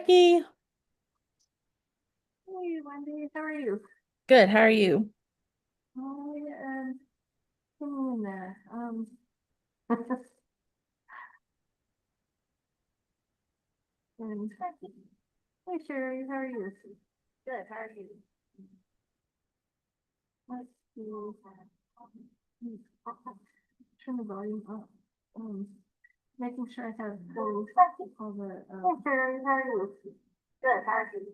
Becky. Hey, Wendy, how are you? Good. How are you? I hanging in there. And hey, Sherry, how are you? Good, how are you? Let's see. Turn the volume up. Um, Making sure I have all the. Hey, Sherry, how are you? Good, how are you?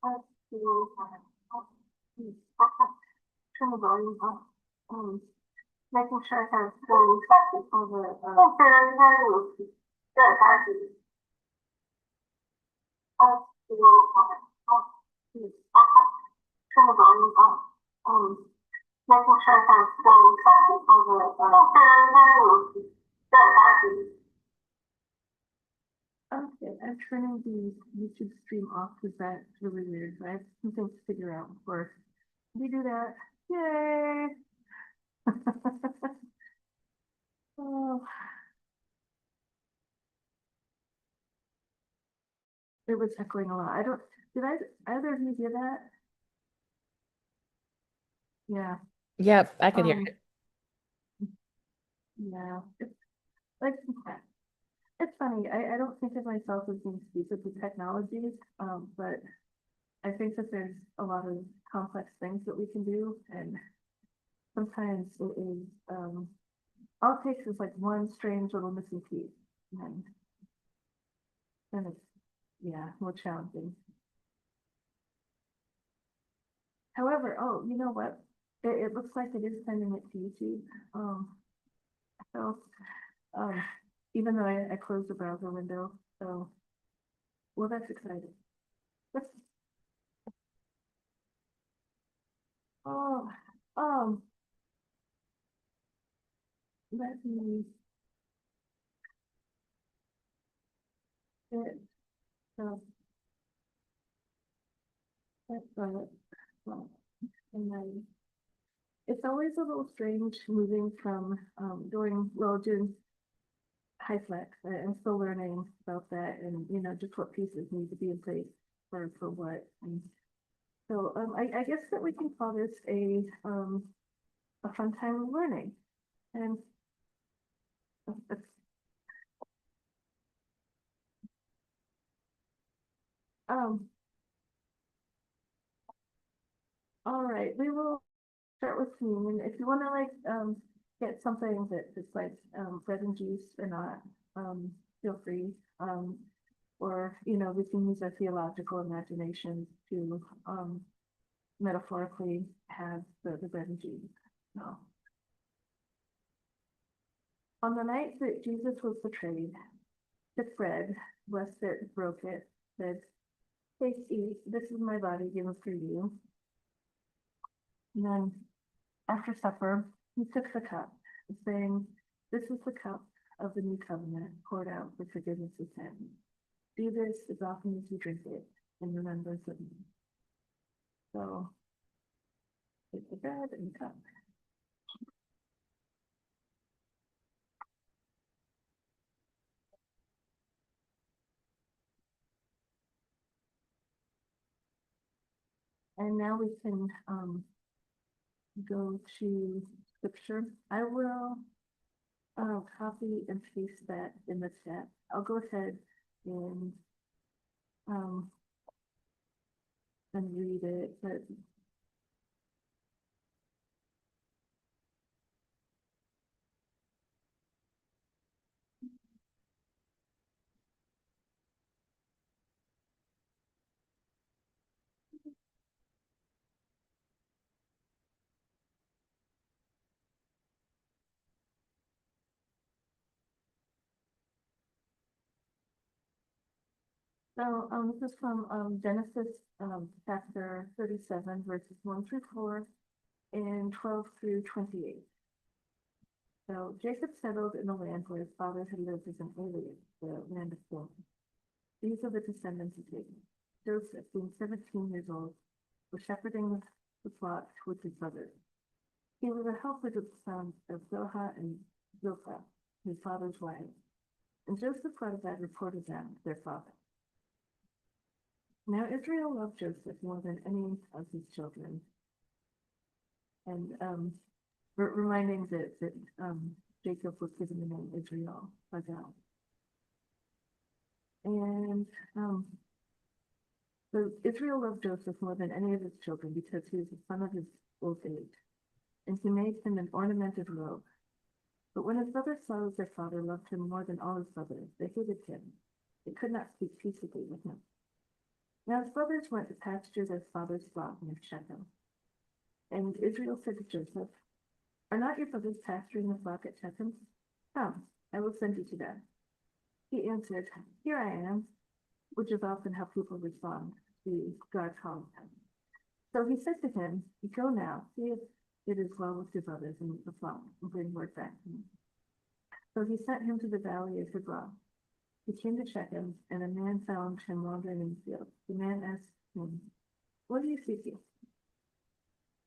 Let's see. Turn the volume up. Um, Making sure I have all the. Hey, Sherry, how are you? Good, how are you? Turn the volume up. Um, Making sure I have all the. Okay, I'm turning the YouTube stream off because that's really weird. So I have some things to figure out before we do that. Yay! Oh, it was echoing a lot. I don't, did either of you hear that? Yeah. Yep, I could hear Um, it. yeah. It's like, it's funny. I don't think of myself as being stupid with technology, but I think that there's a lot of complex things that we can do, and sometimes it is all it takes is like one strange little missing piece, and then it's more challenging. However, oh, you know what? It looks like it is sending it to YouTube. So um, even though I closed the browser window, so well, that's exciting. Let's, oh, um, let me get so that's well, and then it's always a little strange moving from doing high flex. I'm still learning about that and just what pieces need to be in place for what. And so I guess that we can call this a fun time of learning. And uh, um all right, we will start with communion. If you want to get something that's like bread and juice or not, feel free. Or we can use our theological imagination to metaphorically have the bread and juice. So, on the night that Jesus was betrayed, took bread, blessed it, broke it, said, "Take, eat, this is my body given for you." And then after supper, he took the cup, saying, "This is the cup of the new covenant poured out for forgiveness of sin. Do this as often as you drink it in remembrance of me." So take the bread and the cup. And now we can go to scripture. I will copy and paste that in the chat. I'll go ahead and um, and read it, but so this is from Genesis chapter 37, verses 1 through 4 and 12 through 28. So Jacob settled in the land where his father had lived as an alien, the land of Canaan. These are the descendants of Jacob. Joseph, being 17 years old, was shepherding the flock with his brothers. He was a helper to the sons of Bilhah and Zilpah, his father's wives. And Joseph brought a bad report of them to their father. Now Israel loved Joseph more than any of his children. And reminding that Jacob was given the name Israel by God. And so Israel loved Joseph more than any of his children because he was the son of his old age. And he made him an ornamented robe. But when his brothers saw that their father loved him more than all his brothers, they hated him. They could not speak peaceably with him. Now his brothers went to pasture their father's flock near Shechem. And Israel said to Joseph, "Are not your brothers pasturing the flock at Shechem? Come, I will send you to them." He answered, "Here I am," which is often how people respond to God calling them. So he said to him, "Go now, see if it is well with your brothers and the flock, and bring word back to me." So he sent him to the valley of Hebron. He came to Shechem, and a man found him wandering in the field. The man asked him, "What are you seeking?"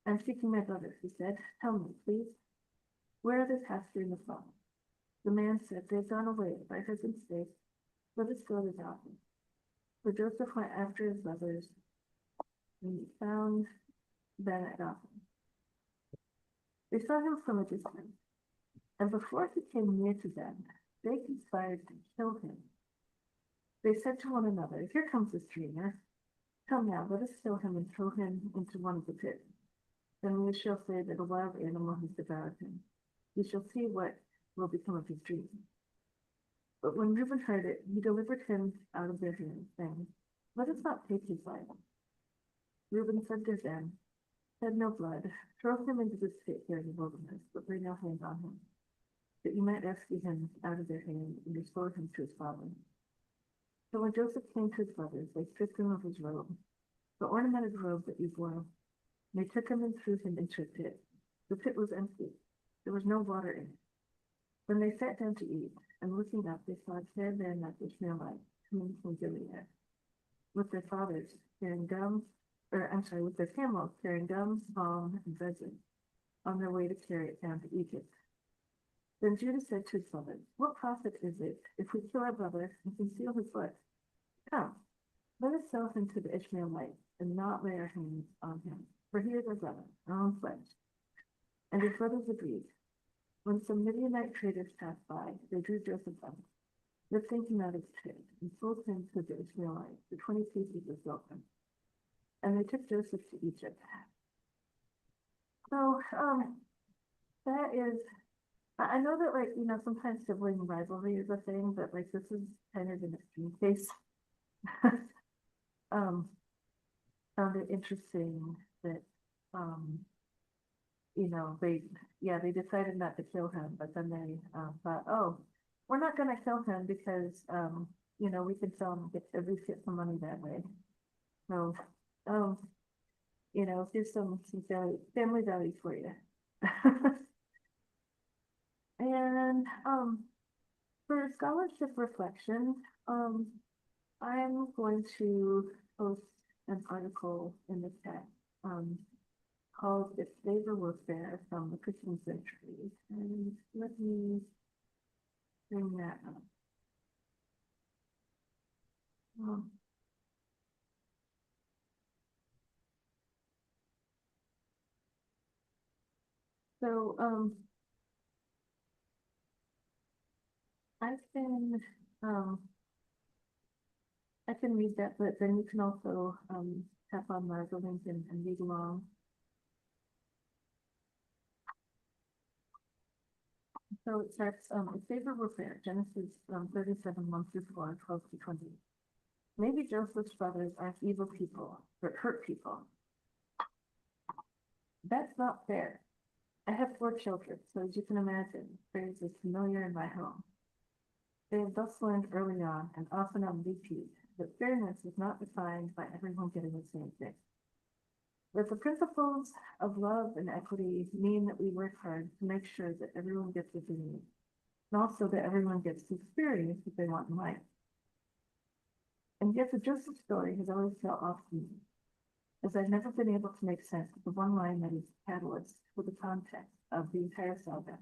"I'm seeking my brothers," he said. "Tell me, please, where are they pasturing the flock?" The man said, "They've gone away by husband's sake. Let us go to Dothan." So Joseph went after his brothers, and he found them at Dothan. They saw him from a distance, and before he came near to them, they conspired to kill him. They said to one another, "Here comes this dreamer. Come now, let us kill him and throw him into one of the pits. Then we shall say that a wild animal has devoured him. We shall see what will become of his dream." But when Reuben heard it, he delivered him out of their hands, saying, "Let us not take his life." Reuben said to them, "Shed no blood. Throw him into this pit here in the wilderness, but lay no hand on him, that you might rescue him out of their hands and restore him to his father." So when Joseph came to his brothers, they stripped him of his robe, the ornamented robe that he wore. They took him and threw him into a pit. The pit was empty. There was no water in it. When they sat down to eat, and looking up, they saw a caravan of Ishmaelites coming from Gilead, with their fathers carrying with their camels carrying gums, balm, and resin, on their way to carry it down to Egypt. Then Judah said to his brothers, "What profit is it if we kill our brother and conceal his blood? Come, let us sell him to the Ishmaelites and not lay our hands on him, for he is our brother, our own flesh." And his brothers agreed. When some Midianite traders passed by, they drew Joseph up, lifting him out of the pit, and sold him to the Ishmaelites for 20 pieces of silver. And they took Joseph to Egypt. So, that is, I know that, like, sometimes sibling rivalry is a thing, but, like, this is kind of an extreme case. Found it interesting that, they decided not to kill him, but then they thought, "Oh, we're not going to kill him because, we can sell him and at least get some money that way." So, here's some family values for you. And for scholarship reflection, I'm going to post an article in the chat called "If Favor Were Fair" from the Christian Century. And let me bring that up. So I can read that, but then you can also tap on the link and read along. So it starts, "If favor were fair," Genesis 37, 1-4, 12-20. "Maybe Joseph's brothers aren't evil people, but hurt people. That's not fair. I have 4 children, so as you can imagine, praise is familiar in my home. They have thus learned early on, and often on repeat, that fairness is not defined by everyone getting the same thing. That the principles of love and equity mean that we work hard to make sure that everyone gets what they need, and also that everyone gets the experience that they want in life. And yet the Joseph story has always felt off to me, as I've never been able to make sense of the one line that is the catalyst for the context of the entire saga.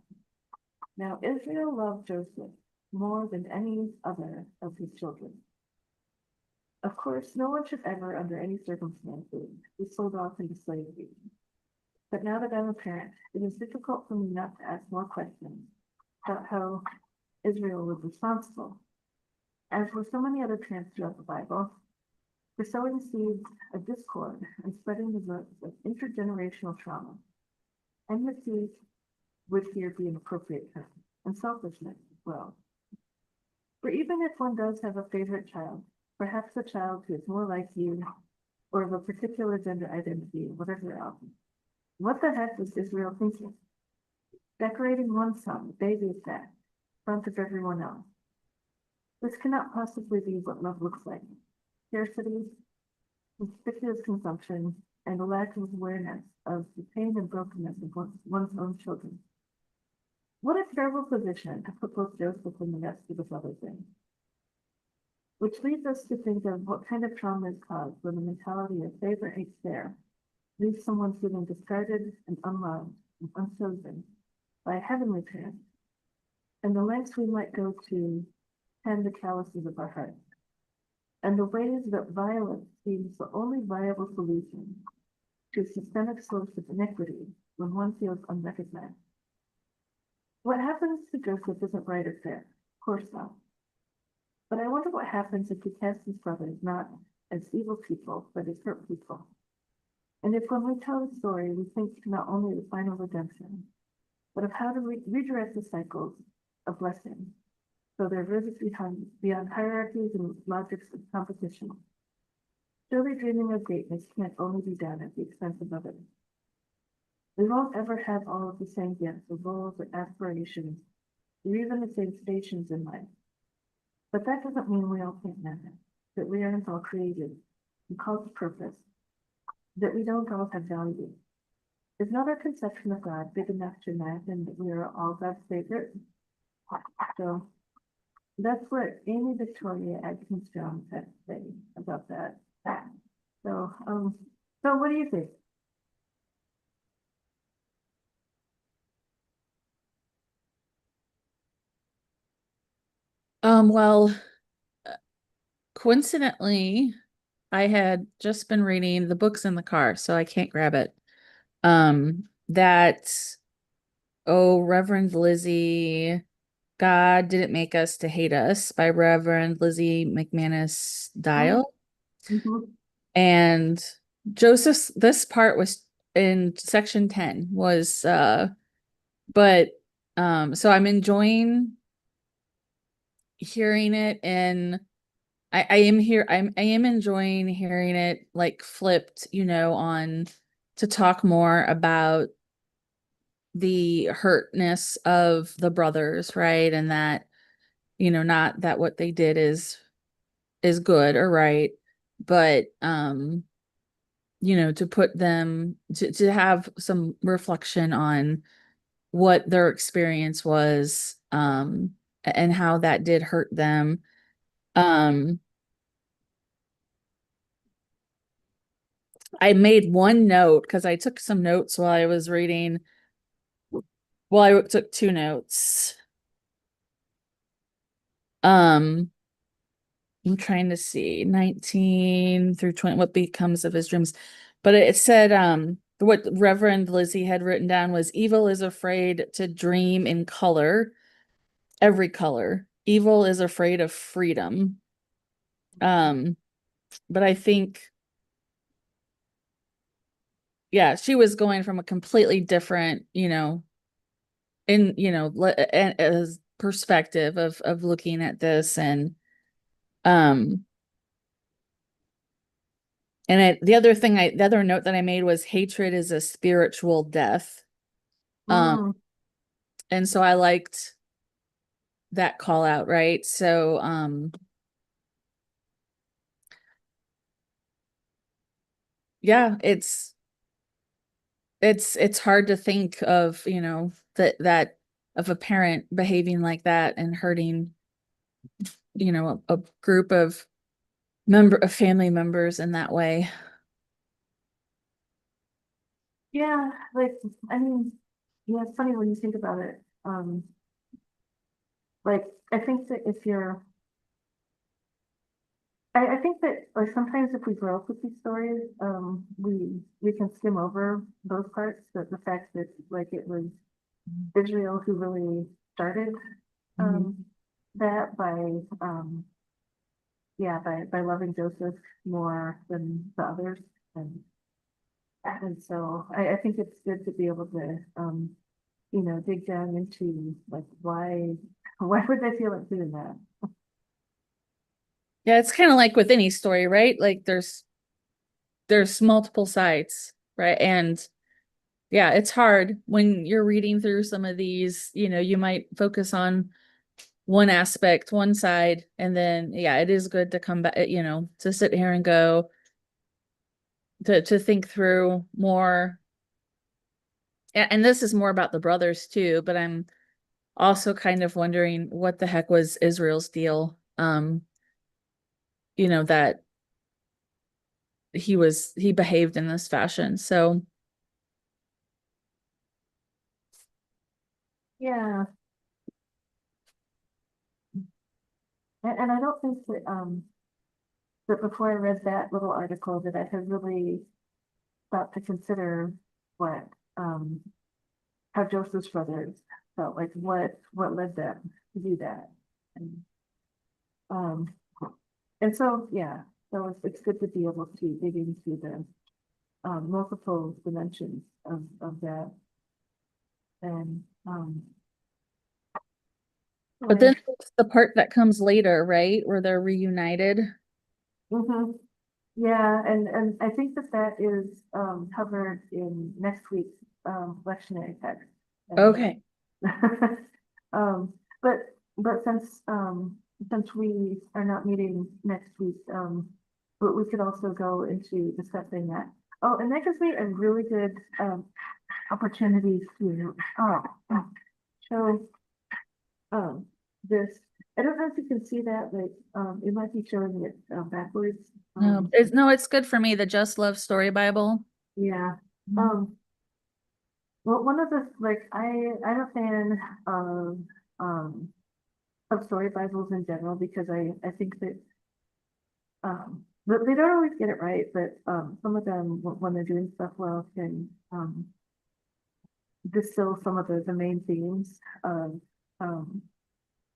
Now Israel loved Joseph more than any other of his children. Of course, no one should ever, under any circumstances, be sold off into slavery. But now that I'm a parent, it is difficult for me not to ask more questions about how Israel was responsible. As with so many other parents throughout the Bible, for sowing seeds of discord and spreading the roots of intergenerational trauma. Enmity would here be an appropriate term, and selfishness as well. For even if one does have a favorite child, perhaps a child who is more like you, or of a particular gender identity, or whatever else, what the heck was Israel thinking? Decorating one son, baby is that, in front of everyone else. This cannot possibly be what love looks like. Scarcity, conspicuous consumption, and a lack of awareness of the pain and brokenness of one's own children. What a terrible position to put both Joseph and the rest of the brothers in. Which leads us to think of what kind of trauma is caused when the mentality of favor hates fair leaves someone feeling discarded and unloved and unchosen by a heavenly parent, and the lengths we might go to tend the calluses of our hearts, and the ways that violence seems the only viable solution to a systemic source of iniquity when one feels unrecognized. What happens to Joseph isn't right or fair, of course not. But I wonder what happens if he casts his brothers not as evil people, but as hurt people. And if when we tell the story, we think not only of the final redemption, but of how to redirect the cycles of blessing, so they're rooted beyond hierarchies and logics of competition. Surely dreaming of greatness can't only be done at the expense of others. We won't ever have all of the same gifts or roles or aspirations, or even the same stations in life. But that doesn't mean we all can't matter, that we aren't all created and called to purpose, that we don't all have value. Is not our conception of God big enough to imagine that we are all God's favorite? So that's what Amy Victoria Adkins Jones had to say about that. So what do you think? Well, coincidentally, I had just been reading the books in the car, so I can't grab it. That, oh, Reverend Lizzie, God Didn't Make Us to Hate Us by Reverend Lizzie McManus Dial. Mhm. And Joseph's, this part was in section 10 was, but, so I'm enjoying hearing it, and I am enjoying hearing it like flipped, on to talk more about the hurtness of the brothers, right? And that, not that what they did is good or right, but to put them to have some reflection on what their experience was, and how that did hurt them. um I made one note because I took some notes while I was reading. Well, I took two notes. Um, I'm trying to see 19 through 20, what becomes of his dreams. But it said, what Reverend Lizzie had written down was evil is afraid to dream in color, every color. Evil is afraid of freedom. But I think, yeah, she was going from a completely different, as perspective of looking at this. Um the other note that I made was hatred is a spiritual death. um Mm. and so I liked that call out, right? So yeah, it's hard to think of, that of a parent behaving like that and hurting, a group of family members in that way. Yeah, like, I mean, yeah, it's funny when you think about it. like, I think that if you're, I think that like sometimes if we grow up with these stories, we can skim over those parts, but the fact that like it was Israel who really started um that by yeah, by loving Joseph more than the others. And so I think it's good to be able to dig down into like why would they feel like doing that? Yeah, it's kind of like with any story, right? Like there's multiple sides, right? And yeah, it's hard when you're reading through some of these, you might focus on one aspect, one side, and then yeah, it is good to come back, to sit here and go to think through more. And this is more about the brothers too, but I'm also kind of wondering what the heck was Israel's deal. That he behaved in this fashion. So Yeah, and I don't think that before I read that little article that I had really thought to consider what um how Joseph's brothers felt like what led them to do that. And um and so yeah, so it's good to be able to dig into the multiple dimensions of that. And but then where it's the part that comes later, right? Where they're reunited. mhm. Yeah, and I think that that is covered in next week's lectionary text. And Okay. um, but since we are not meeting next week, but we could also go into discussing that. Oh, and that gives me a really good opportunity to show um this. I don't know if you can see that, like it might be showing it backwards. No, it's good for me, the Just Love Story Bible. Yeah. Mhm. Um, well, one of the like I'm a fan of um of story Bibles in general because I think that but they don't always get it right, but some of them when they're doing stuff well can distill some of the main themes um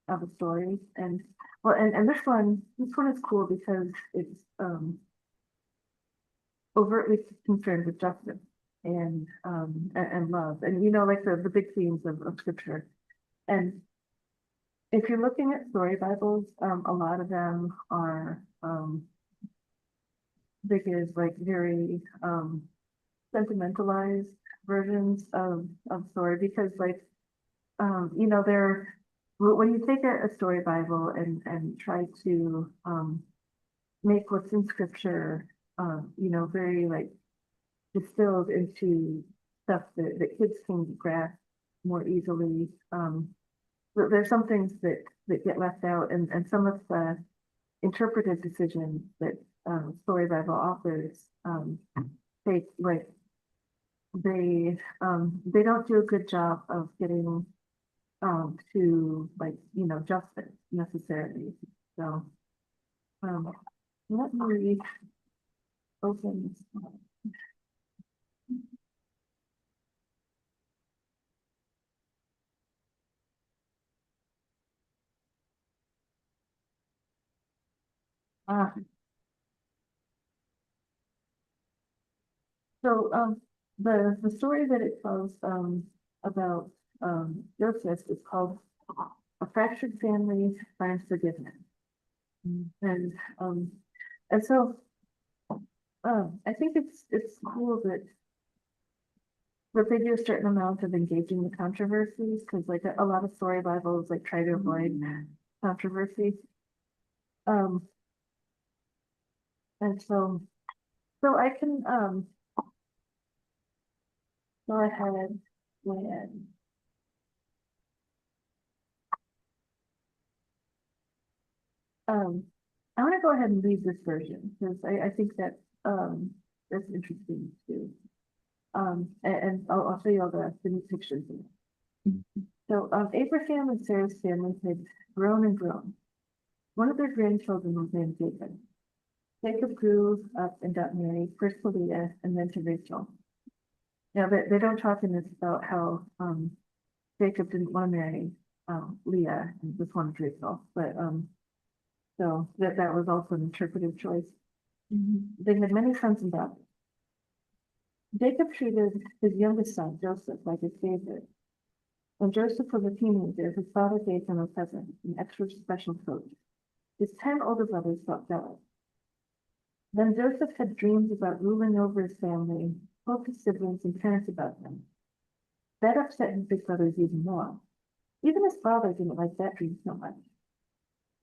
of a story. And well, and this one is cool because it's overtly concerned with justice and love and like the big themes of scripture. And if you're looking at story Bibles, a lot of them are big as like very sentimentalized versions of story because like they're when you take a story Bible and try to make what's in scripture very like distilled into stuff that kids can grasp more easily. But there's some things that get left out, and some of the interpretive decisions that story Bible authors take, like they don't do a good job of getting to like justice necessarily. So um, let me open this one. Uh, So the story that it tells about Joseph is called A Fractured Family Finds Forgiveness. And and so I think it's cool that they do a certain amount of engaging the controversies because like a lot of story Bibles like try to avoid controversy. Um and so I can go ahead and Um, I want to go ahead and read this version because I think that's interesting too. And I'll show you all the new pictures. So Abraham and Sarah's family had grown and grown. One of their grandchildren was named Jacob. Jacob grew up and got married, first to Leah and then to Rachel. Now, they don't talk in this about how Jacob didn't want to marry Leah and just wanted Rachel, but so that was also an interpretive choice. They had many sons and daughters. Jacob treated his youngest son, Joseph, like his favorite. When Joseph was a teenager, his father gave him a present, an extra special coat. His 10 older brothers felt jealous. Then Joseph had dreams about ruling over his family, told his siblings and parents about them. That upset his big brothers even more. Even his father didn't like that dream so much.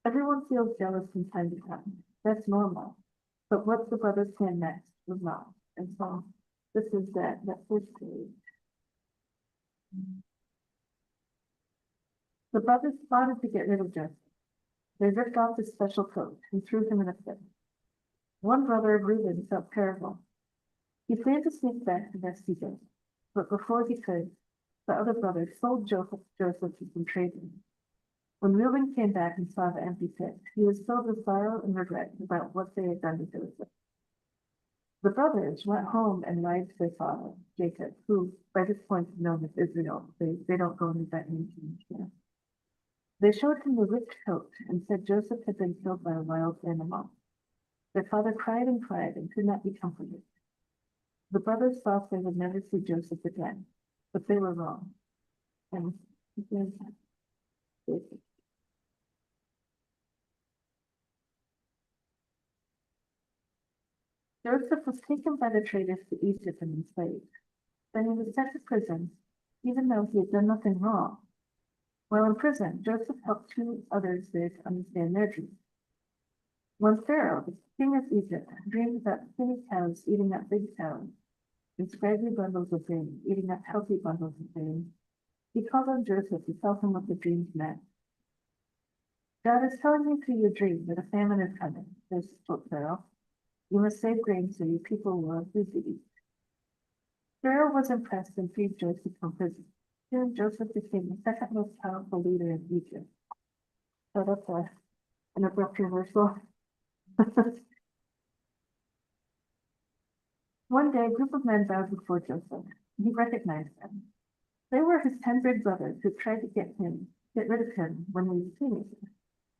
Everyone feels jealous from time to time. That's normal. But what the brothers planned next was not. And so this is that first page. The brothers plotted to get rid of Joseph. They ripped off his special coat and threw him in a pit. One brother, Reuben, felt terrible. He planned to sneak back to rescue Joseph, but before he could, the other brother sold Joseph to some tradesmen. When Reuben came back and saw the empty pit, he was filled with sorrow and regret about what they had done to Joseph. The brothers went home and lied to their father, Jacob, who by this point is known as Israel. They don't go into that name. Yeah. They showed him the ripped coat and said Joseph had been killed by a wild animal. Their father cried and could not be comforted. The brothers thought they would never see Joseph again, but they were wrong. And Joseph was taken by the traders to Egypt and enslaved. Then he was sent to prison, even though he had done nothing wrong. While in prison, Joseph helped 2 others there to understand their dreams. When Pharaoh, the king of Egypt, dreamed about skinny cows eating up big cows, and scraggly bundles of grain eating up healthy bundles of grain, he called on Joseph to tell him what the dreams meant. God is telling me through your dream that a famine is coming, spoke Pharaoh. You must save grain so your people will have food to eat. Pharaoh was impressed and freed Joseph from prison. Soon Joseph became the second most powerful leader in Egypt. So that's an abrupt reversal. One day, a group of men bowed before Joseph. He recognized them. They were his 10 big brothers who tried to get rid of him when he was a teenager.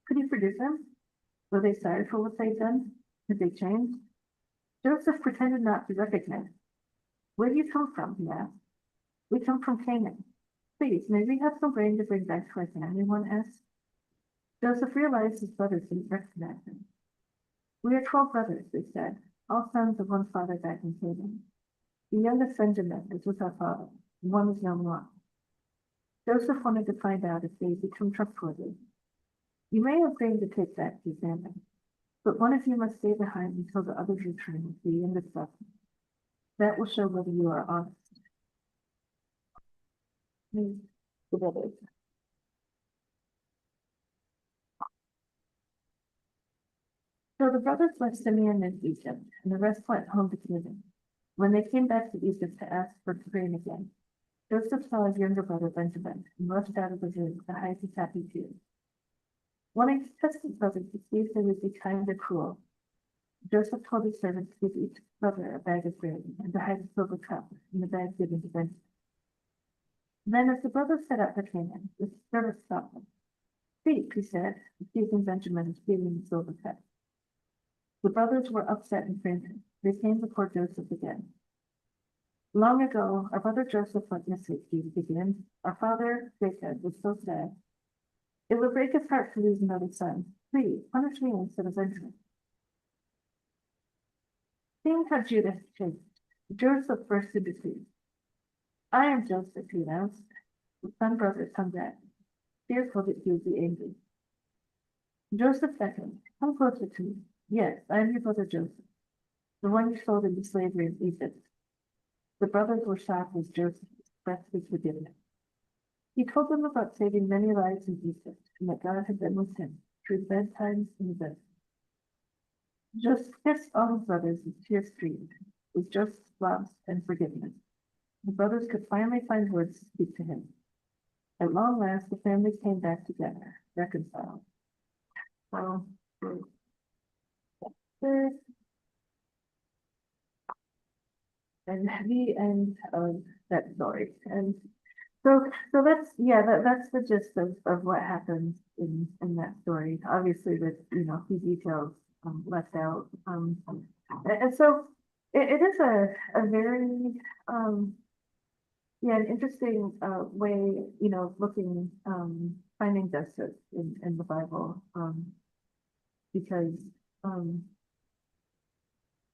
Could he forgive them? Were they sorry for what they'd done? Had they changed? Joseph pretended not to recognize them. Where do you come from? He asked. We come from Canaan. Please, may we have some grain to bring back to our family? One asked. Joseph realized his brothers didn't recognize him. We are 12 brothers, they said, all sons of one father back in Canaan. The youngest Benjamin is with our father, and one is no more. Joseph wanted to find out if they become trustworthy. You may have grain to take back to your family, but one of you must stay behind until the others return with the youngest brother. That will show whether you are honest. The brothers. So the brothers left Simeon in Egypt, and the rest went home to Canaan. When they came back to Egypt to ask for grain again, Joseph saw his younger brother Benjamin and rushed out of the room to hide his happy tears. Wanting to test his brothers to see if they would be kind or cruel, Joseph told his servants to give each brother a bag of grain and to hide a silver cup in the bag given to Benjamin. Then, as the brothers set out for Canaan, the servant stopped them. Speak, he said, accusing Benjamin of stealing the silver cup. The brothers were upset and frantic. They came before Joseph again. Long ago, our brother Joseph went missing, he began. Our father, Jacob, was so sad. It would break his heart to lose another son. Please, punish me instead of Benjamin. Seeing how Judah changed, Joseph burst into tears. I am Joseph, he announced. The son brothers come back, fearful that he would be angry. Joseph beckoned. Come closer to me. Yes, I am your brother Joseph, the one you sold into slavery in Egypt. The brothers were shocked as Joseph expressed his forgiveness. He told them about saving many lives in Egypt and that God had been with him through the bad times and the good. Joseph kissed all his brothers with tears streamed, with Joseph's love and forgiveness. The brothers could finally find words to speak to him. At long last, the family came back together, reconciled. So, this and the end of that story. And so that's yeah, that's the gist of what happens in that story. Obviously, with few details left out. And so it is a very yeah, an interesting way, looking finding justice in the Bible, because um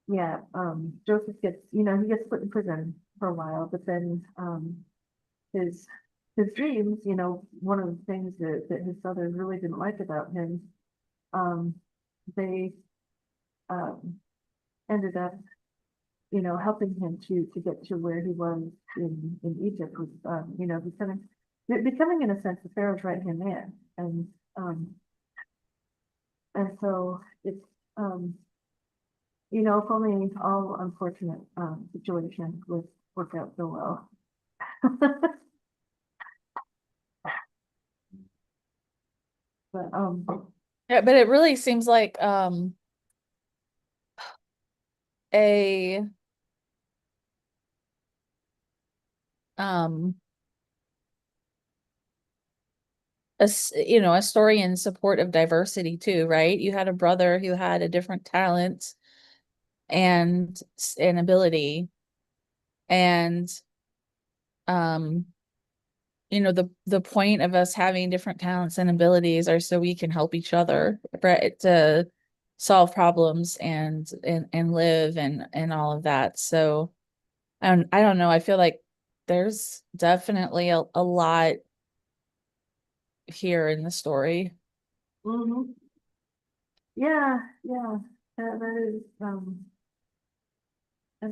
yeah, Joseph gets, he gets put in prison for a while, but then his his dreams, one of the things that his brothers really didn't like about him, um, they um, ended up, helping him to get to where he was in Egypt, was, becoming in a sense the Pharaoh's right hand man, um, and so it's if only all unfortunate situations would work out so well. But Yeah, but it really seems like a um a story in support of diversity too, right? You had a brother who had a different talent and an ability, and um the point of us having different talents and abilities are so we can help each other, right, to solve problems and live and all of that. So I don't know, I feel like there's definitely a lot here in the story. mhm. Yeah, yeah, that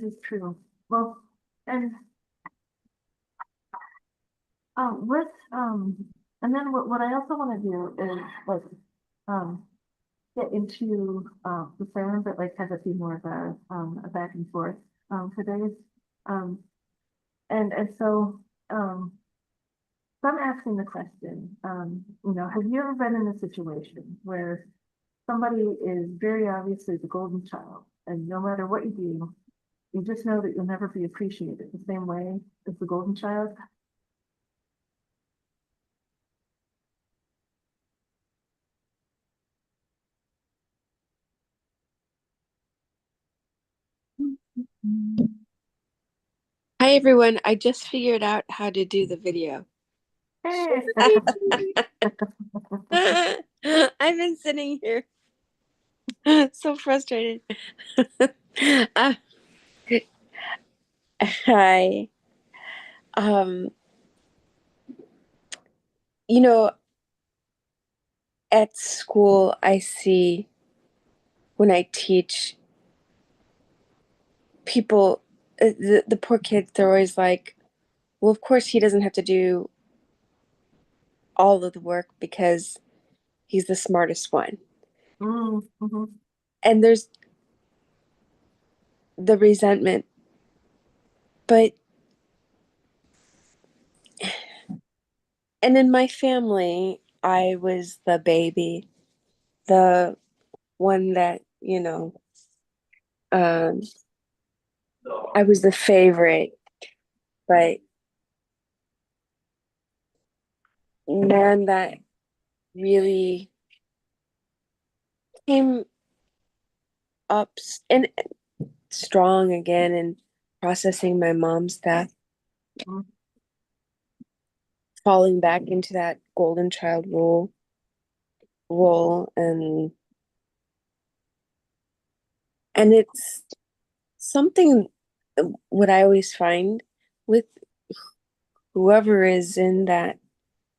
is true. Well, and with and then what I also want to do is like um get into the sermon, but like have a few more of a back and forth today. Um, and so so I'm asking the question, have you ever been in a situation where somebody is very obviously the golden child, and no matter what you do, you just know that you'll never be appreciated the same way as the golden child? Hi everyone, I just figured out how to do the video. Hey. I've been sitting here so frustrated. Uh, hi. Um, you know, at school I see when I teach people, the poor kids, they're always like, well, of course he doesn't have to do all of the work because he's the smartest one. Mhm. And there's the resentment. But, and in my family, I was the baby, the one that, um, I was the favorite, but man, that really came up and strong again and processing my mom's death, Mhm. falling back into that golden child role, and it's something what I always find with whoever is in that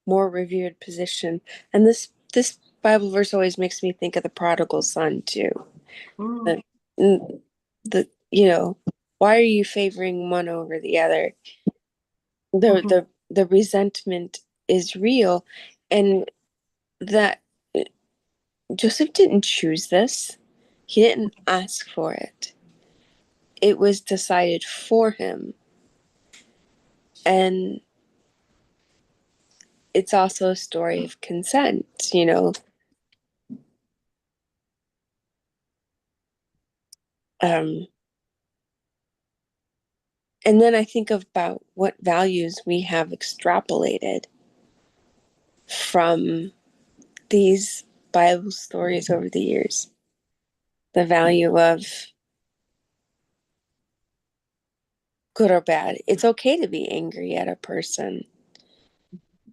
more revered position. And this Bible verse always makes me think of the prodigal son too. Mhm. The, the why are you favoring one over the other? The Mhm. the the resentment is real, and that Joseph didn't choose this. He didn't ask for it. It was decided for him. And it's also a story of consent, you know. And then I think about what values we have extrapolated from these Bible stories over the years. The value of good or bad. It's okay to be angry at a person.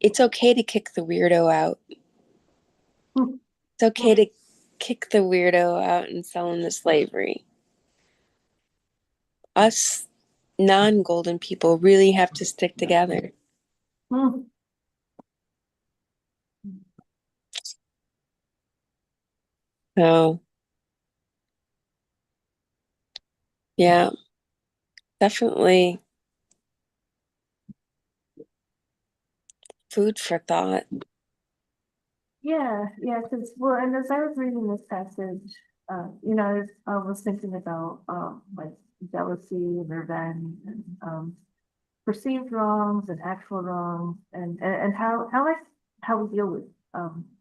It's okay to kick the weirdo out. It's okay to kick the weirdo out and sell him to slavery. Us non-golden people really have to stick together. Hmm. So, yeah, definitely food for thought. Yeah, yeah, because, well, and as I was reading this passage, you know, I was thinking about, like jealousy and revenge and, perceived wrongs and actual wrongs and how we deal with,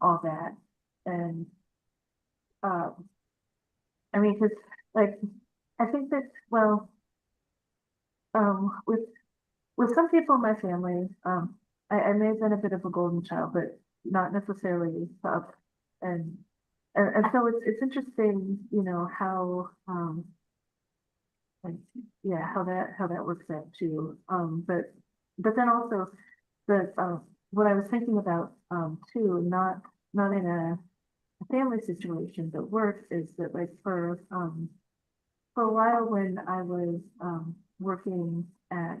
all that. And, um, I mean, because, like, I think that, well, with some people in my family, I may have been a bit of a golden child, but not necessarily tough. And and so it's interesting, you know, how like yeah, how that works out too. But then also the what I was thinking about too, not in a family situation, but work is that like for a while when I was working at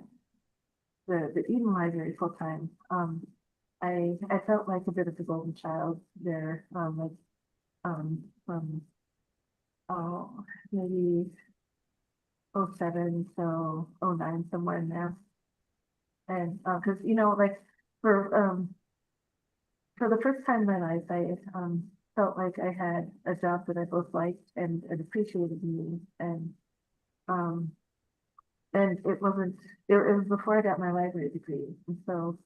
the Eden Library full time, I felt like a bit of the golden child there, like from oh maybe '07 to '09 somewhere in there, and because you know like for for the first time in my life I felt like I had a job that I both liked and appreciated me um and it wasn't it was before I got my library degree, and so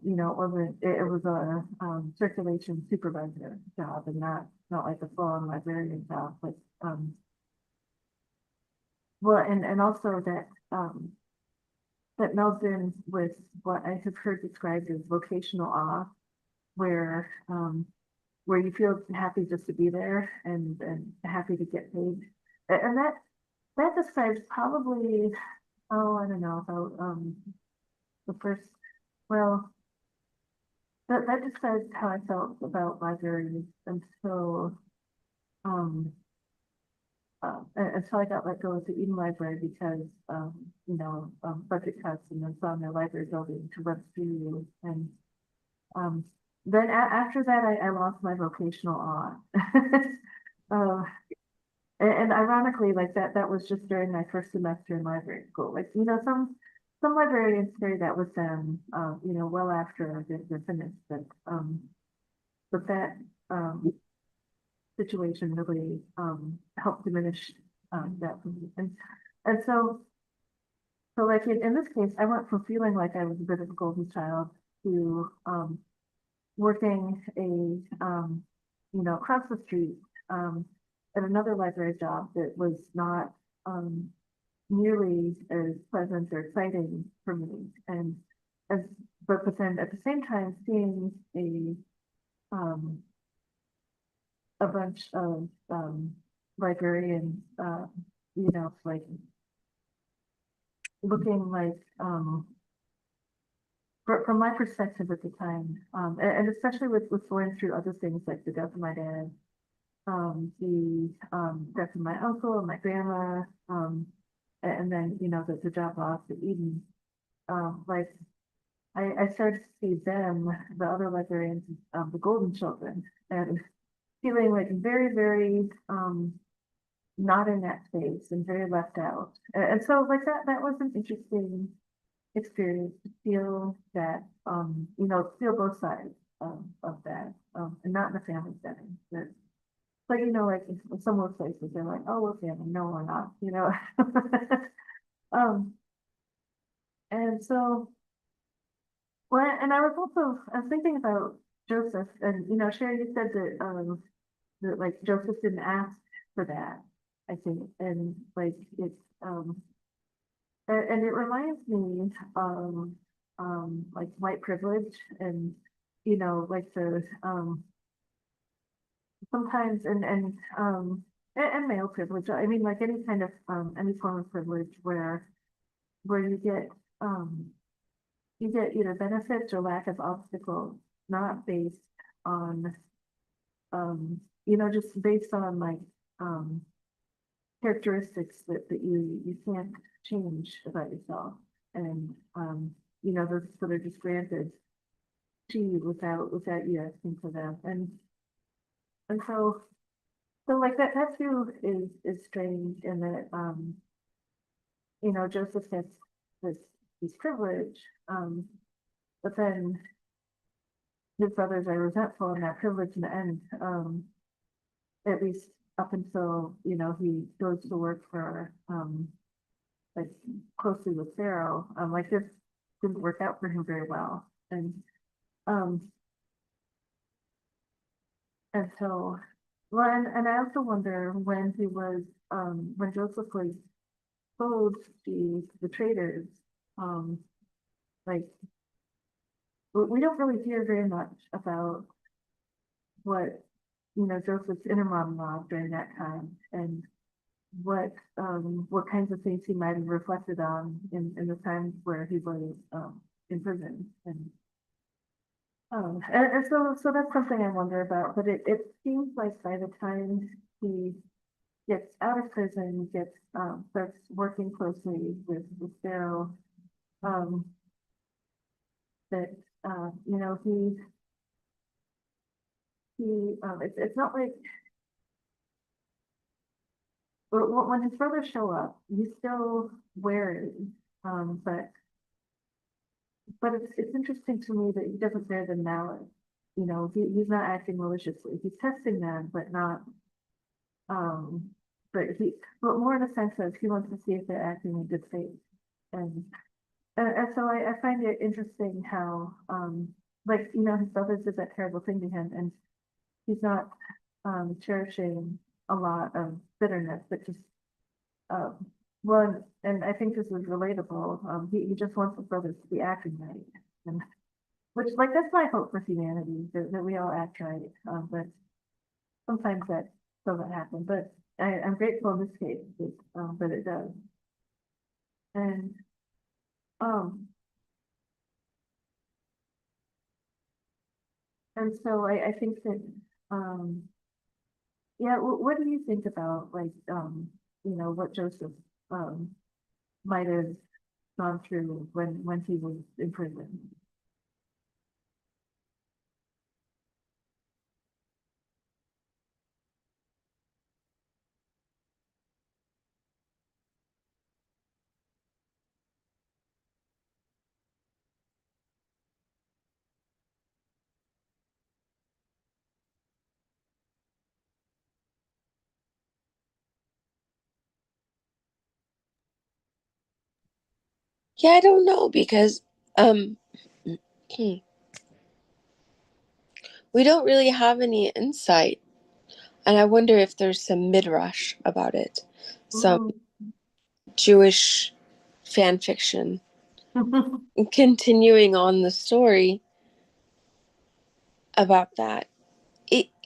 you know, it wasn't, it was a, circulation supervisor job and not like a full-on librarian job, but, well, and also that, that melds in with what I have heard described as vocational awe, where you feel happy just to be there and happy to get paid. And that describes probably, oh, I don't know, about, the first, well, that describes how I felt about libraries until um until I got let go of the Eden Library because you know budget cuts and then saw their library building to run through and um then after that I lost my vocational awe. uh, and ironically like that was just during my first semester in library school, like you know some librarians say that with them you know well after they're finished, but that situation really helped diminish that for me. And so like in this case, I went from feeling like I was a bit of a golden child to working a you know across the street at another library job that was not nearly as pleasant or exciting for me. And as but then at the same time seeing a bunch of librarians, you know, like looking like from my perspective at the time, and especially with going through other things like the death of my dad, the death of my uncle and my grandma, and then you know the job loss at Eden, like I started to see them, the other librarians, the golden children, and feeling like very not in that space and very left out. And so like that was an interesting experience to feel that you know, feel both sides of that. And not in a family setting. But you know, like in some workplaces they're like, oh, we're family, no, we're not, you know. um and so Well, and I was thinking about Joseph, and Sherry, you said that like Joseph didn't ask for that, I think, and like it's and it reminds me of like white privilege and like the sometimes and male privilege. I mean like any kind of any form of privilege where um you get either benefits or lack of obstacles, not based on just based on like um characteristics that you can't change about yourself. And those that are just granted to you without you asking for them. And so like that too is strange in that Joseph gets this this privilege, um, but then his brothers are resentful in that privilege in the end, at least up until, he goes to work for like closely with Pharaoh. Like this didn't work out for him very well. Um and so well and I also wonder when he was when Joseph was sold to the traders, um, like we don't really hear very much about what Joseph's inner monologue during that time and what kinds of things he might have reflected on in the times where he was in prison and so that's something I wonder about, but it seems like by the time he gets out of prison, gets starts working closely with Pharaoh, um, that it's not like when his brothers show up, he's still wary, but it's interesting to me that he doesn't bear the malice. He's not acting maliciously. He's testing them, but not um, but more in a sense of he wants to see if they're acting in good faith. And and so I find it interesting how like his brothers did that terrible thing to him, and he's not cherishing a lot of bitterness, but just um, well, and I think this is relatable. He just wants his brothers to be acting right, and which like that's my hope for humanity that we all act right. But sometimes that doesn't happen. But I'm grateful in this case that it does. And um and so I think that um yeah, what do you think about like what Joseph um might have gone through when he was in prison? Yeah, I don't know because um we don't really have any insight. And I wonder if there's some midrash about it, some Mm. Jewish fan fiction continuing on the story about that.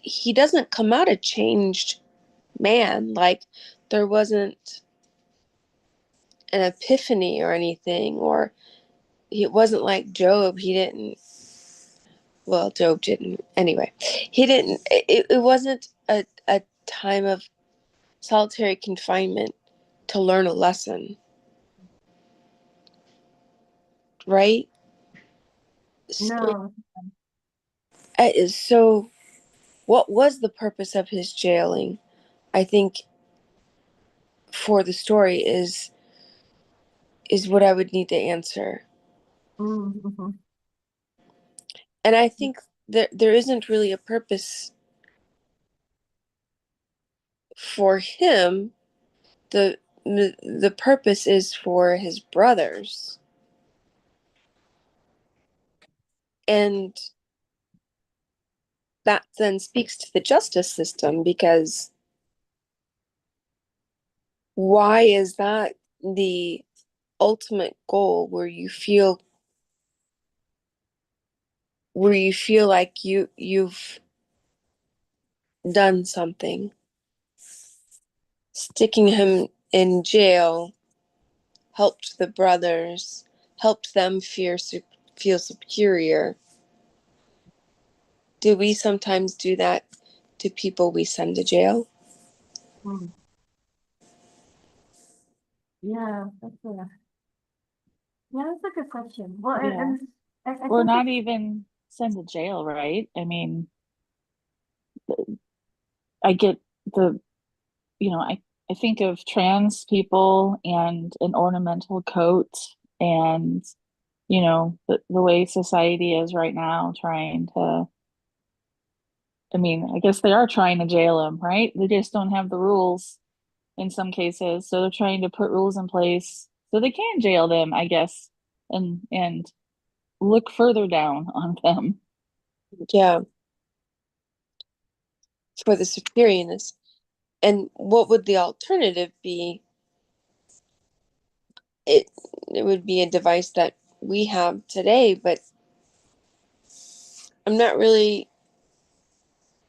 He doesn't come out a changed man. Like there wasn't an epiphany or anything, or it wasn't like Job. He didn't. Well, Job didn't. Anyway, he didn't. It wasn't a time of solitary confinement to learn a lesson, right? So, No. so what was the purpose of his jailing? I think for the story is what I would need to answer. Mm-hmm. And I think there isn't really a purpose for him. The purpose is for his brothers. And that then speaks to the justice system, because why is that the ultimate goal, where you feel like you've done something? Sticking him in jail helped the brothers, helped them feel superior. Do we sometimes do that to people we send to jail? Mm. Yeah, that's a good question. Well, Yeah. and I Or think not even send to jail, right? I mean, I get the, I think of trans people and an ornamental coat and, the way society is right now trying to, I mean, I guess they are trying to jail them, right? They just don't have the rules in some cases. So they're trying to put rules in place so they can jail them, I guess, and look further down on them. Yeah, for the superiorness. And what would the alternative be? It it would be a device that we have today, but I'm not really,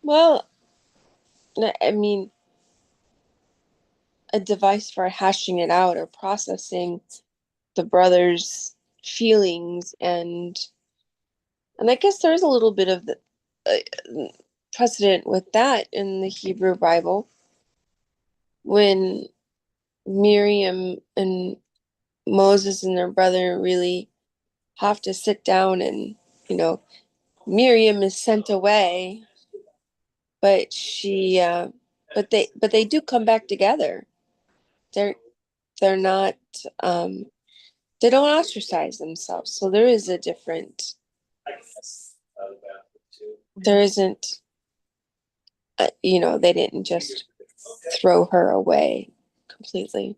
well, I mean, a device for hashing it out or processing the brothers' feelings. And I guess there's a little bit of the precedent with that in the Hebrew Bible, when Miriam and Moses and their brother really have to sit down, and Miriam is sent away, but they do come back together. They're they're not, um they don't ostracize themselves. So there is a different, there isn't, they didn't just throw her away completely.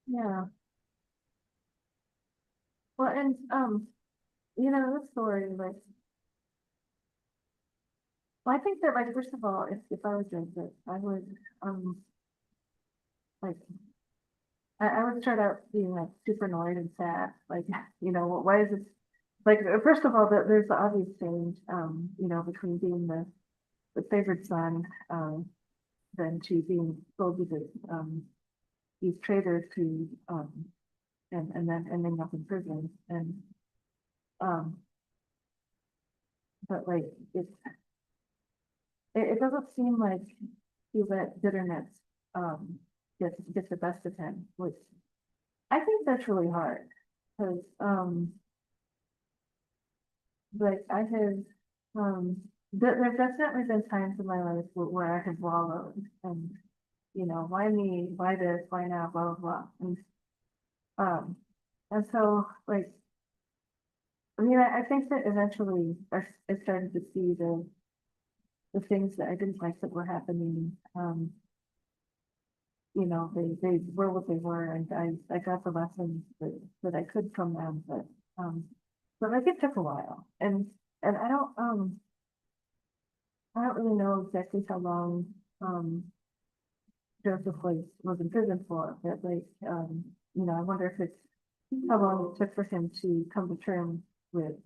yeah. Well, and the story, like, well, I think that, like, first of all, if I was Joseph, I would like I would start out being like super annoyed and sad, like, why is this, like, first of all, there's the obvious change, between being the favored son, than to being sold to these traders who, and then ending up in prison. And um but like it doesn't seem like he let bitterness um get the best of him, which I think that's really hard, because like I have there've definitely been times in my life where I have wallowed, and why me, why this, why now, blah blah blah. Um and so, like, I mean, I think that eventually I started to see the things that I didn't like that were happening. They were what they were, and I got the lessons that I could from them, but like it took a while, and I don't really know exactly how long Joseph was in prison for, but like, I wonder if it's how long it took for him to come to terms with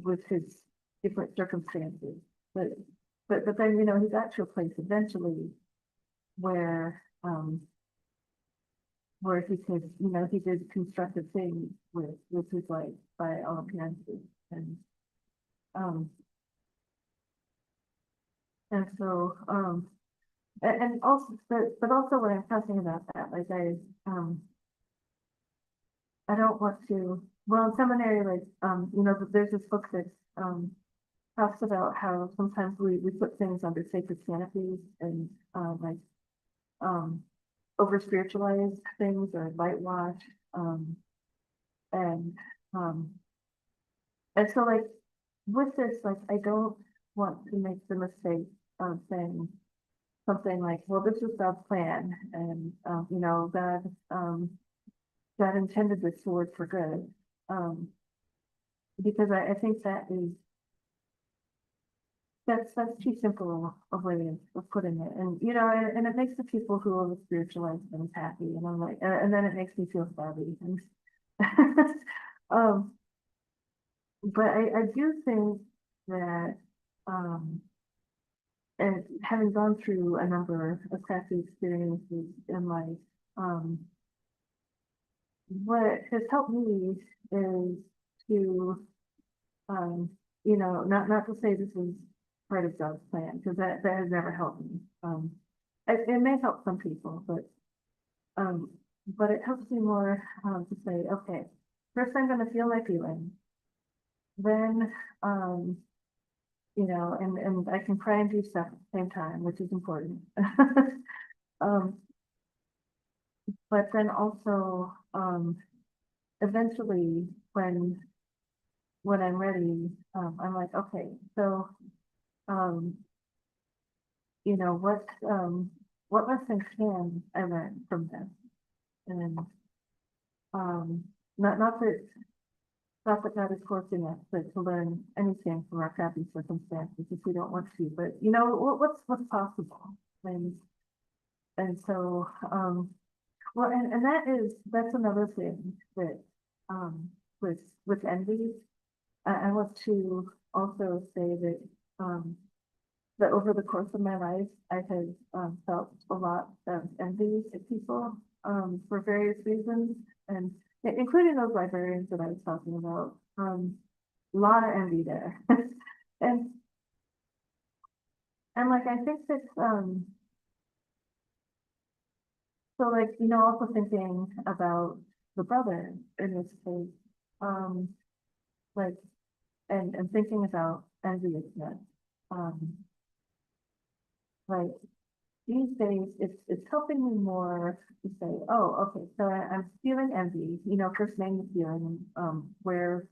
with his different circumstances. But but then, he got to a place eventually where he could, he did constructive things with his life by all appearances. And um and so and also, but also when I'm talking about that, like, I don't want to, well, in seminary, like, there's this book that talks about how sometimes we put things under sacred canopies, and like um over spiritualize things or whitewash, um and um and so, like, with this, like, I don't want to make the mistake of saying, something like, well, this is God's plan, and, you know, God intended this to work for good. Because I think that's too simple a way of putting it, and you know, and it makes the people who are spiritualized things happy, and I'm like, and then it makes me feel sorry. And um, but I do think that and having gone through a number of crappy experiences in life, um, what has helped me is to um, you know, not to say this is part of God's plan, because that has never helped me. It may help some people, um, but it helps me more to say, okay, first I'm going to feel my feelings, then you know, and I can cry and do stuff at the same time, which is important. um, but then also eventually when I'm ready, I'm like, okay, so um, you know, what lesson can I learn from this? And um, not that God is forcing us to learn anything from our crappy circumstances if we don't want to, but you know, what's possible? And and so well, and that's another thing that with envy, I want to also say that um that over the course of my life, I have felt a lot of envy at people for various reasons, and including those librarians that I was talking about. A lot of envy there, and like I think that so like you know also thinking about the brother in this case, um, like and thinking about enviousness, um, like these days it's helping me more to say, oh, okay, so I'm feeling envy, you know, first name the feeling, where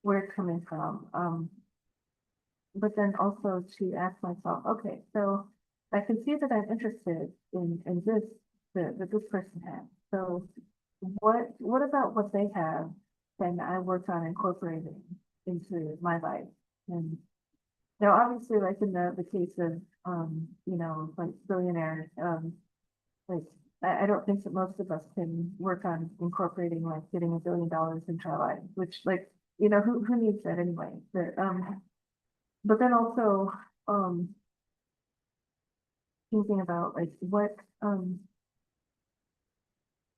it's coming from. But then also to ask myself, okay, so I can see that I'm interested in this that this person has. So what about what they have can I work on incorporating into my life? And now, obviously, like in the case of, you know, like billionaires, like I don't think that most of us can work on incorporating like getting $1 billion into our life, which like, you know, who needs that anyway? But then also, um, thinking about like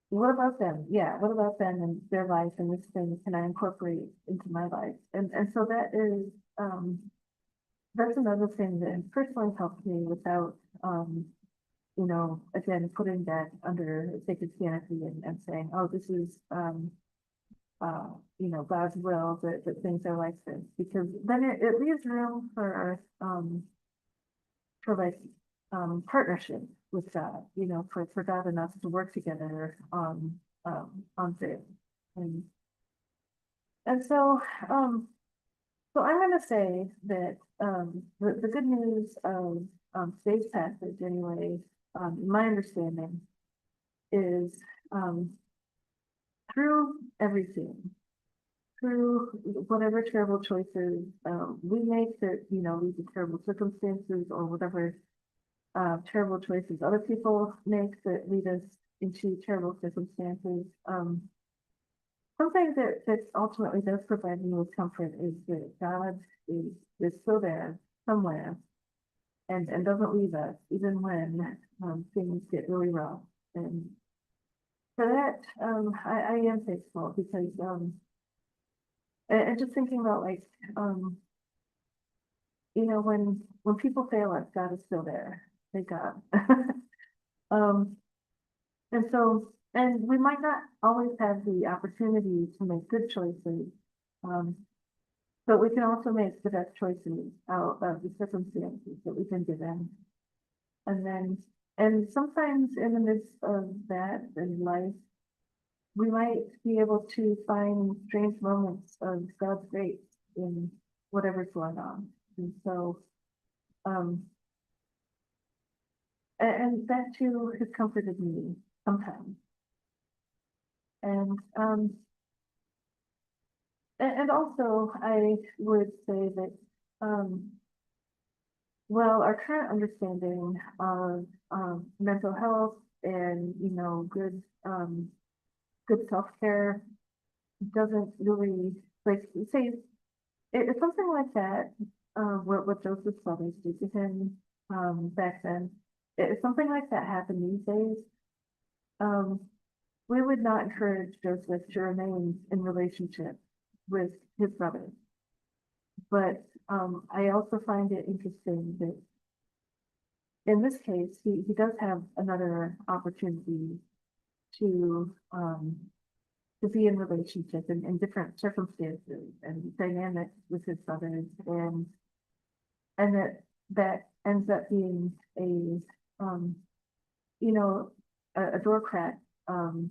what about them? Yeah, what about them and their life and this thing can I incorporate into my life? And so that is, that's another thing that has personally helped me without, you know, again, putting that under a sacred canopy and saying, oh, this is, you know, God's will that things are like this, because then it leaves room for like, partnership with God, you know, for God and us to work together on things. And, and so I'm going to say that the good news of today's passage, anyway, my understanding is through everything, through whatever terrible choices we make that you know lead to terrible circumstances, or whatever terrible choices other people make that lead us into terrible circumstances. Something that ultimately does provide me with comfort is that God is still there somewhere and doesn't leave us even when things get really rough. And for that, I am thankful because and just thinking about like you know when people fail us, God is still there. Thank God. um, and so and we might not always have the opportunity to make good choices. Um, But we can also make the best choices out of the circumstances that we've been given. And then, and sometimes in the midst of that in life, we might be able to find strange moments of God's grace in whatever's going on. And so, um, And that too has comforted me sometimes. And, and also I would say that, well, our current understanding of, mental health and, good self-care doesn't really, like, say, it's something like that, what Joseph's brothers did to him, back then. If something like that happened these days, um, we would not encourage Joseph to remain in relationship with his brothers. But, I also find it interesting that in this case, he does have another opportunity to, to be in relationship in different circumstances and dynamics with his brothers, and that ends up being um, you know, a door crack, to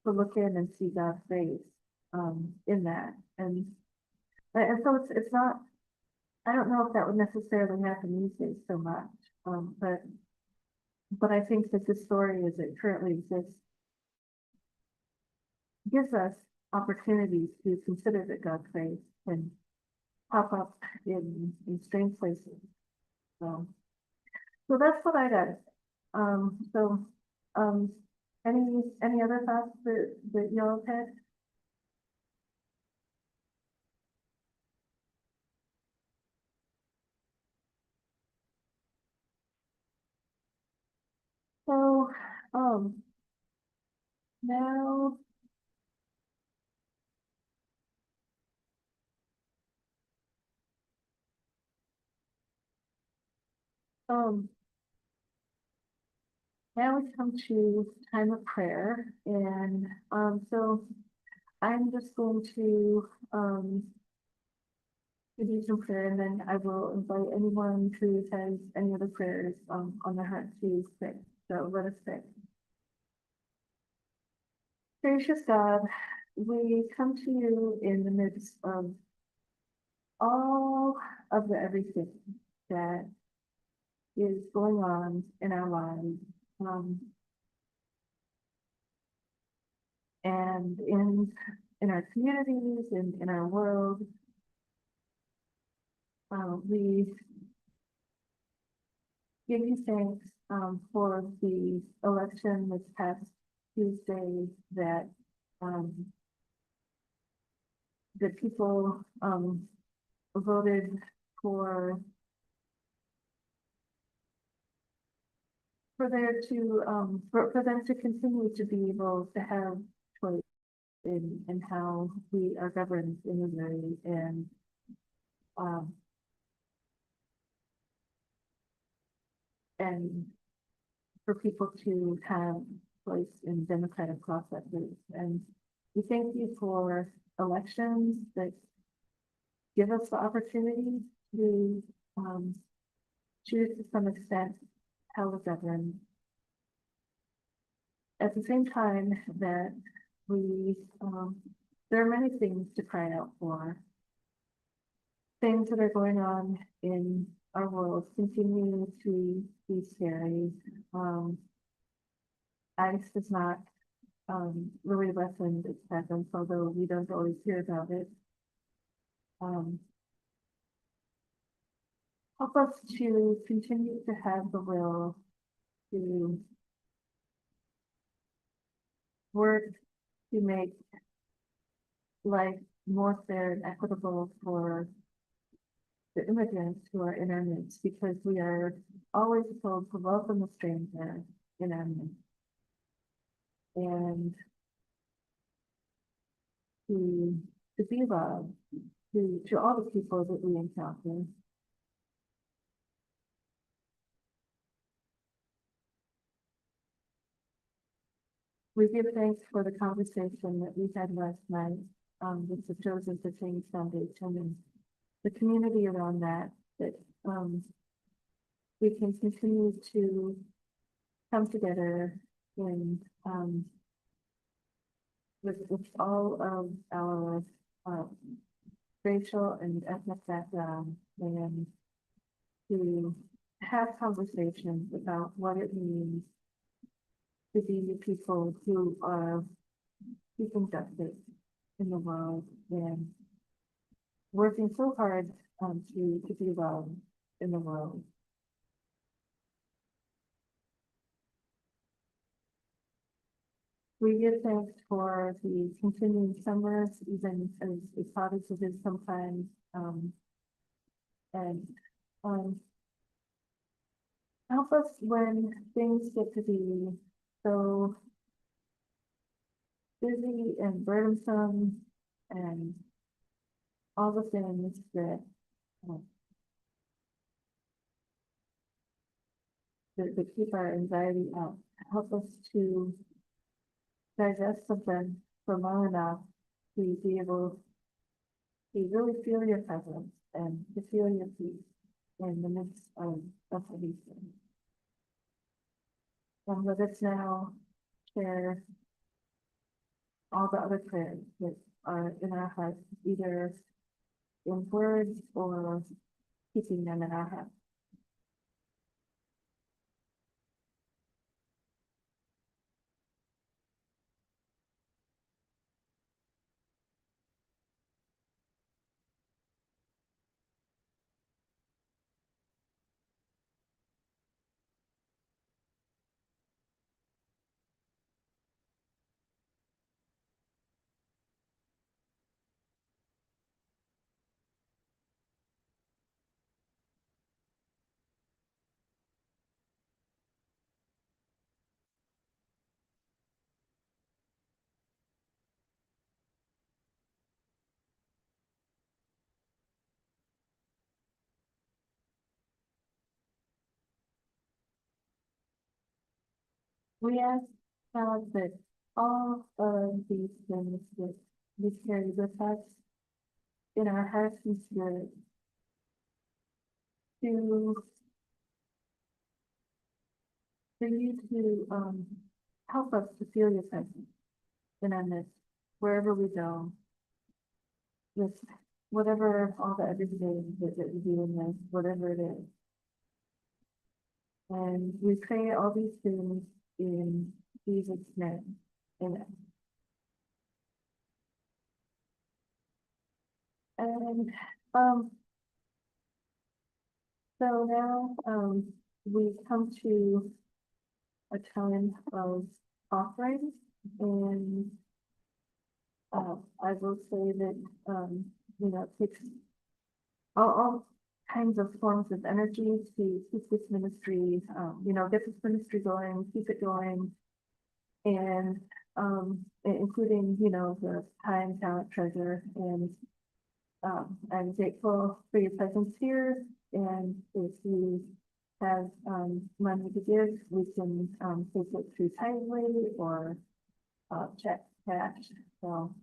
look in and see God's face, in that. And so it's not, I don't know if that would necessarily happen these days so much, but I think that this story as it currently exists gives us opportunities to consider that God's grace can pop up in strange places. So, so that's what I got. So, um, any other thoughts that y'all have had? So, um, now, um, now we come to time of prayer, and so I'm just going to do some prayer, and then I will invite anyone who has any other prayers on their heart to pray. So let us pray. Gracious God, we come to you in the midst of all of the everything that is going on in our lives. Um, and in our communities and in our world, we give you thanks, for the election this past Tuesday that, um, that people, voted for for them to continue to be able to have choice in how we are governed in Missouri, um, and for people to have choice in democratic processes. And we thank you for elections that give us the opportunity to, choose to some extent how we're governed. At the same time that we, there are many things to cry out for. Things that are going on in our world continue to be scary. ICE does not, really lessen its presence, although we don't always hear about it. Help us to continue to have the will to work to make life more fair and equitable for the immigrants who are in our midst, because we are always told to welcome a stranger in our midst, and to be loved to all the people that we encounter. We give thanks for the conversation that we had last night, with the Chosen for Change Foundation and the community around that we can continue to come together in, with all of our, racial and ethnic background, and to have conversations about what it means to be the people who are keeping justice in the world and working so hard to be loved in the world. We give thanks for the continuing summers, even as hot as it is sometimes. And help us when things get to be so busy and burdensome and all the things that um, that keep our anxiety up. Help us to digest something for long enough to be able to really feel your presence and to feel your peace in the midst of these things. And let us now share all the other prayers that are in our hearts, either in words or keeping them in our hearts. We ask God that all of these things that we carry with us in our hearts and spirits to for you to help us to feel your presence in our midst, wherever we go, with whatever all the everyday that we do in this, whatever it is. And we pray all these things in Jesus' name. Amen. And so now we come to a time of offering, and I will say that it takes all kinds of forms of energy to keep this ministry, get this ministry going, keep it going, and including the time, talent, treasure, and I'm grateful for your presence here. And if you have money to give, we can take it through Tidely or check cash. So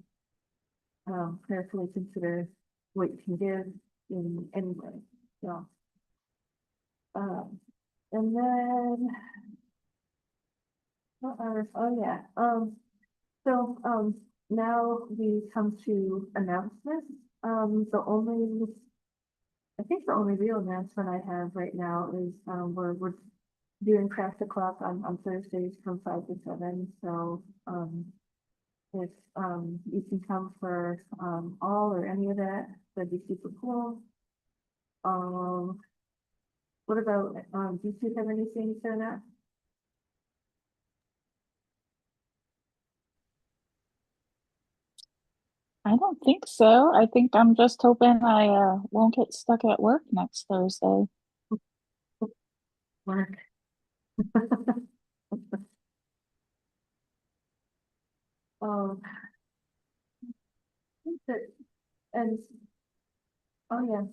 carefully consider what you can give in any way. So, and then now we come to announcements. I think the only real announcement I have right now is we're doing craft o'clock on Thursdays from 5 to 7. So if you can come for all or any of that, that'd be super cool. What about do you have anything to say on that? I don't think so. I think I'm just hoping I won't get stuck at work next Thursday. Work. um and oh yeah,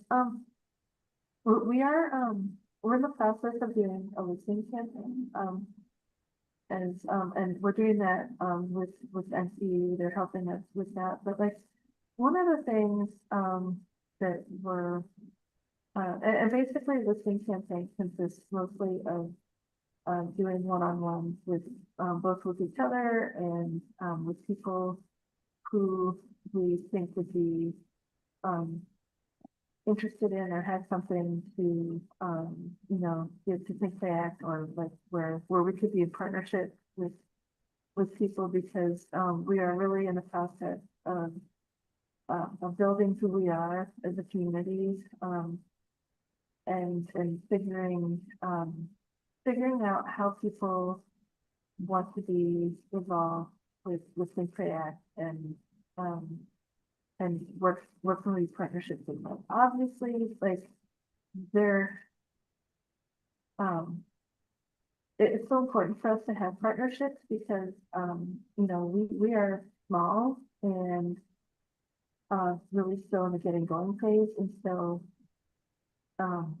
we're in the process of doing a listening campaign. And we're doing that with NCU. They're helping us with that. But like one of the things that we're and basically listening campaign consists mostly of doing one-on-one with both with each other and with people who we think would be interested in or has something to, give to Think+Pray+Act, or like where we could be in partnership with people, because, we are really in the process of building who we are as a community, and figuring out how people want to be involved with Think+Pray+Act, and work from these partnerships with them. Obviously, like they're, it's so important for us to have partnerships, because, we are small and really still in the getting going phase. And so, and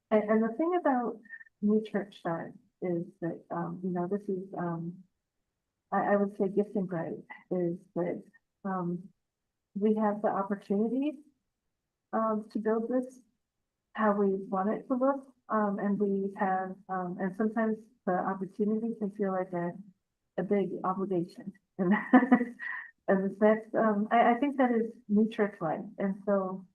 the thing about new church start is that, this is, I would say gift and bright, is that, we have the opportunity, to build this how we want it to look. And we have, and sometimes the opportunity can feel like a big obligation. And, and that's, I think that is new church life. And so,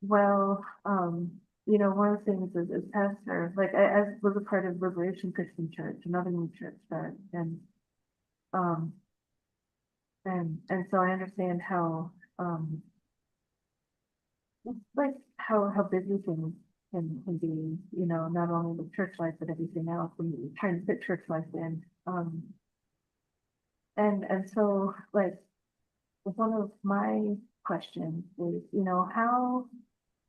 well, one of the things is, as pastor, like I was a part of Liberation Christian Church, another new church start, um, and so I understand how, like how busy things can be, not only with church life, but everything else, when you're trying to fit church life in. And so, like, one of my questions is, how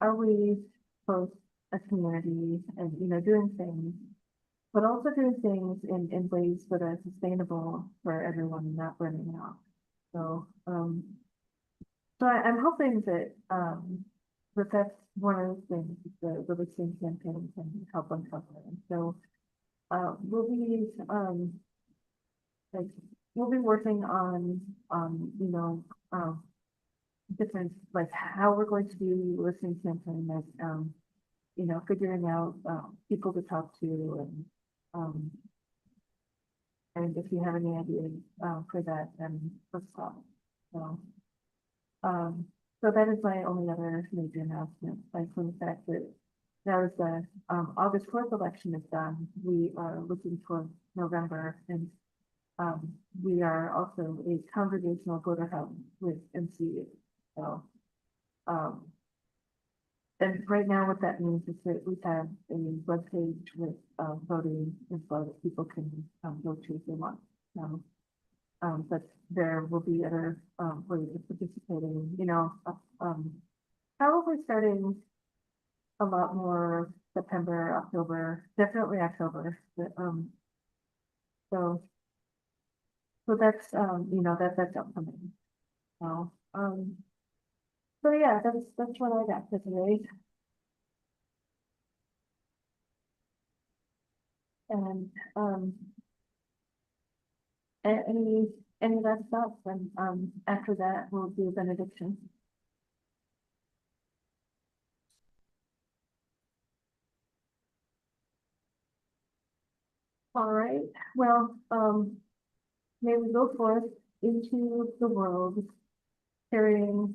are we both a community and, doing things, but also doing things in ways that are sustainable for everyone and not burning out. So, I'm hoping that, that's one of the things the listening campaign can help uncover. And so, we'll be, like, we'll be working on, different, like how we're going to do listening campaign, like, figuring out, people to talk to, and if you have any ideas, for that, then let's talk. So, um, so that is my only other major announcement, like from the fact that now that the, August 4th election is done, we are looking for November, and, we are also a congregational voter hub with MCU. So, and right now what that means is that we have a webpage with, voting info that people can, go to if they want. But there will be other, ways of participating, probably starting a lot more September, October, definitely October. But, so that's, that's upcoming. So, so yeah, that's what I got for today. And, any last thoughts? And, after that, we'll do a benediction. All right, well, may we go forth into the world carrying,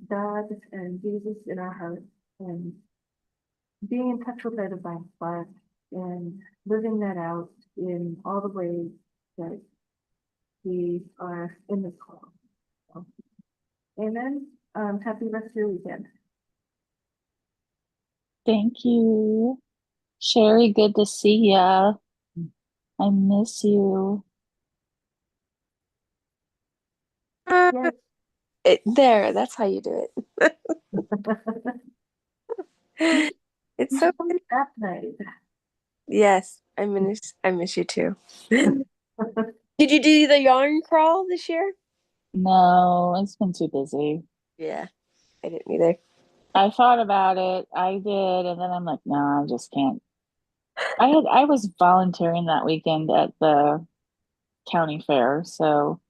God and Jesus in our hearts, and being in touch with our divine spark, and living that out in all the ways that we are in this world. So, amen. Happy rest of your weekend. Thank you. Sherry, good to see ya. I miss you. Yes. There, that's how you do it. It's so good. That night. Yes, I miss you too. Did you do the yarn crawl this year? No, it's been too busy. Yeah, I didn't either. I thought about it. I did, and then I'm like, no, I just can't. I was volunteering that weekend at the county fair, so